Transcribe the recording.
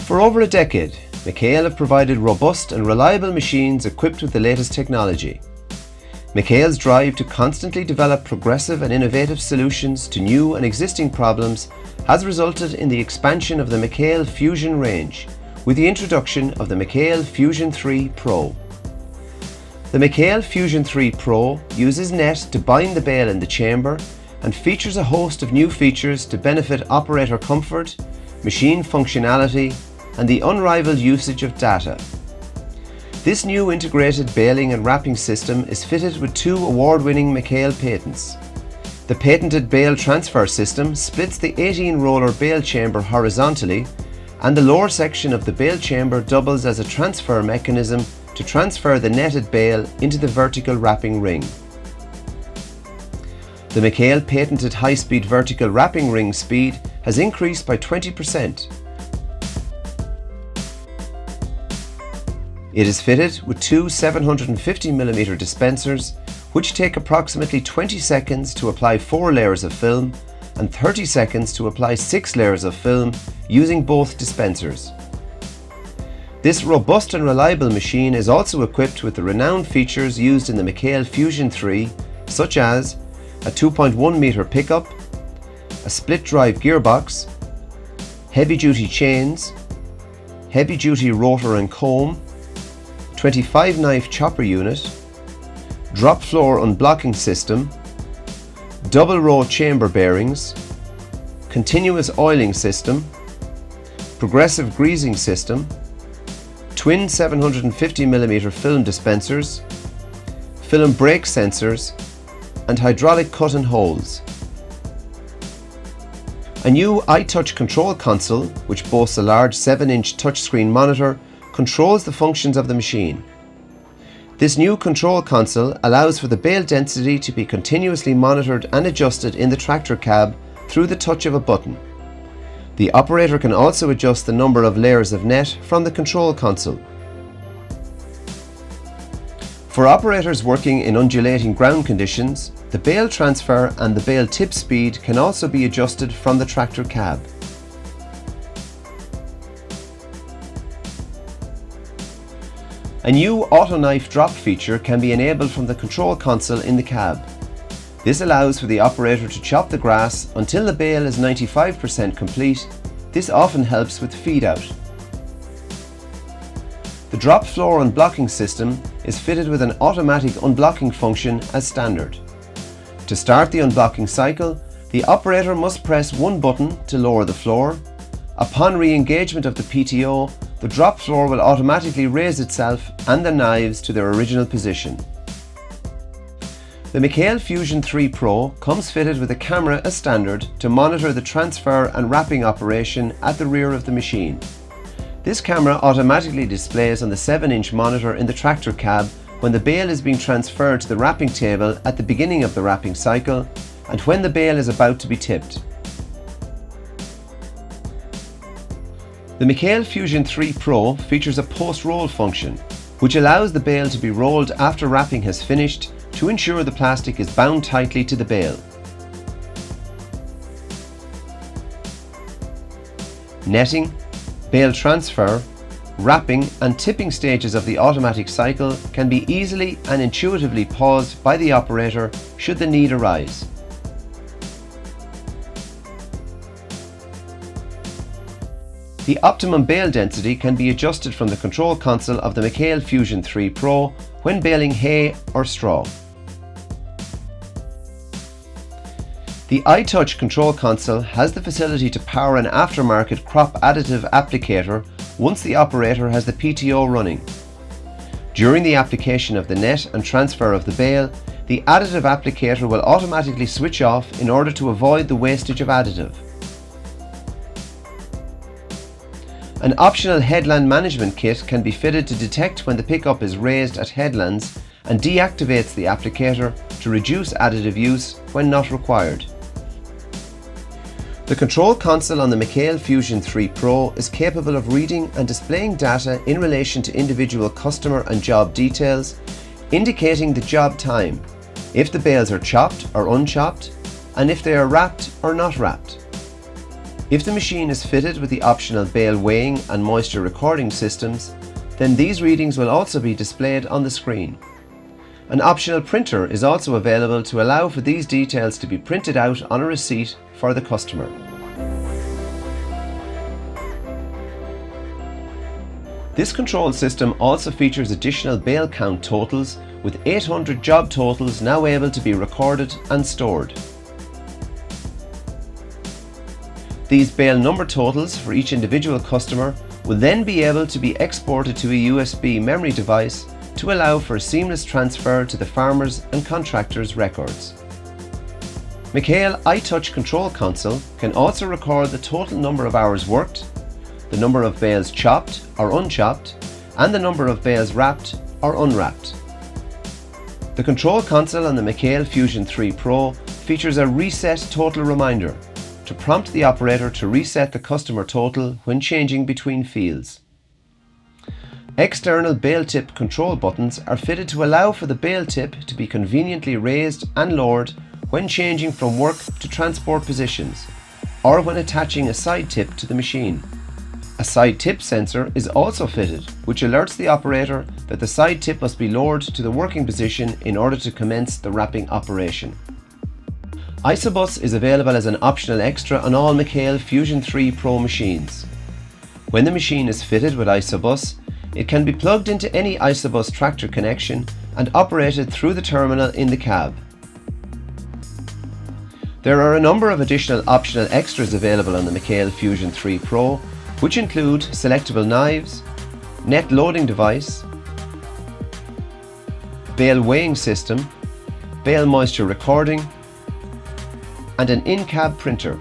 For over a decade, McHale have provided robust and reliable machines equipped with the latest technology. McHale's drive to constantly develop progressive and innovative solutions to new and existing problems has resulted in the expansion of the McHale Fusion range, with the introduction of the McHale Fusion 3 Pro. The McHale Fusion 3 Pro uses net to bind the bale in the chamber and features a host of new features to benefit operator comfort, machine functionality, and the unrivaled usage of data. This new integrated baling and wrapping system is fitted with two award-winning McHale patents. The patented Bale transfer system splits the 18-roller bale chamber horizontally, and the lower section of the bale chamber doubles as a transfer mechanism to transfer the netted bale into the vertical wrapping ring. The McHale patented high-speed vertical wrapping ring speed has increased by 20%. It is fitted with two 750mm dispensers, which take approximately 20 seconds to apply 4 layers of film and 30 seconds to apply 6 layers of film using both dispensers. This robust and reliable machine is also equipped with the renowned features used in the McHale Fusion 3, such as a 2.1 meter pickup, a split drive gearbox, heavy-duty chains, heavy-duty rotor and comb, 25 knife chopper unit, drop floor unblocking system, double row chamber bearings, continuous oiling system, progressive greasing system, twin 750mm film dispensers, film brake sensors, and hydraulic cut and holes. A new iTouch control console, which boasts a large 7-inch touchscreen monitor, controls the functions of the machine. This new control console allows for the bale density to be continuously monitored and adjusted in the tractor cab through the touch of a button. The operator can also adjust the number of layers of net from the control console. For operators working in undulating ground conditions, the bale transfer and the bale tip speed can also be adjusted from the tractor cab. A new auto knife drop feature can be enabled from the control console in the cab. This allows for the operator to chop the grass until the bale is 95% complete. This often helps with feed out. The drop floor unblocking system is fitted with an automatic unblocking function as standard. To start the unblocking cycle, the operator must press one button to lower the floor. Upon re-engagement of the PTO, the drop floor will automatically raise itself and the knives to their original position. The McHale Fusion 3 Pro comes fitted with a camera as standard to monitor the transfer and wrapping operation at the rear of the machine. This camera automatically displays on the 7-inch monitor in the tractor cab when the bale is being transferred to the wrapping table at the beginning of the wrapping cycle and when the bale is about to be tipped. The McHale Fusion 3 Pro features a post-roll function, which allows the bale to be rolled after wrapping has finished to ensure the plastic is bound tightly to the bale. Netting, bale transfer, wrapping and tipping stages of the automatic cycle can be easily and intuitively paused by the operator should the need arise. The optimum bale density can be adjusted from the control console of the McHale Fusion 3 Pro when baling hay or straw. The iTouch control console has the facility to power an aftermarket crop additive applicator once the operator has the PTO running. During the application of the net and transfer of the bale, the additive applicator will automatically switch off in order to avoid the wastage of additive. An optional headland management kit can be fitted to detect when the pickup is raised at headlands and deactivates the applicator to reduce additive use when not required. The control console on the McHale Fusion 3 Pro is capable of reading and displaying data in relation to individual customer and job details, indicating the job time, if the bales are chopped or unchopped, and if they are wrapped or not wrapped. If the machine is fitted with the optional Bale weighing and moisture recording systems, then these readings will also be displayed on the screen. An optional printer is also available to allow for these details to be printed out on a receipt for the customer. This control system also features additional bale count totals, with 800 job totals now able to be recorded and stored. These bale number totals for each individual customer will then be able to be exported to a USB memory device to allow for a seamless transfer to the farmers' and contractors' records. McHale iTouch Control Console can also record the total number of hours worked, the number of bales chopped or unchopped, and the number of bales wrapped or unwrapped. The control console on the McHale Fusion 3 Pro features a reset total reminder to prompt the operator to reset the customer total when changing between fields. External bale tip control buttons are fitted to allow for the bale tip to be conveniently raised and lowered when changing from work to transport positions, or when attaching a side tip to the machine. A side tip sensor is also fitted, which alerts the operator that the side tip must be lowered to the working position in order to commence the wrapping operation. Isobus is available as an optional extra on all McHale Fusion 3 Pro machines. When the machine is fitted with Isobus, it can be plugged into any Isobus tractor connection and operated through the terminal in the cab. There are a number of additional optional extras available on the McHale Fusion 3 Pro, which include selectable knives, net loading device, bale weighing system, bale moisture recording, and an in-cab printer.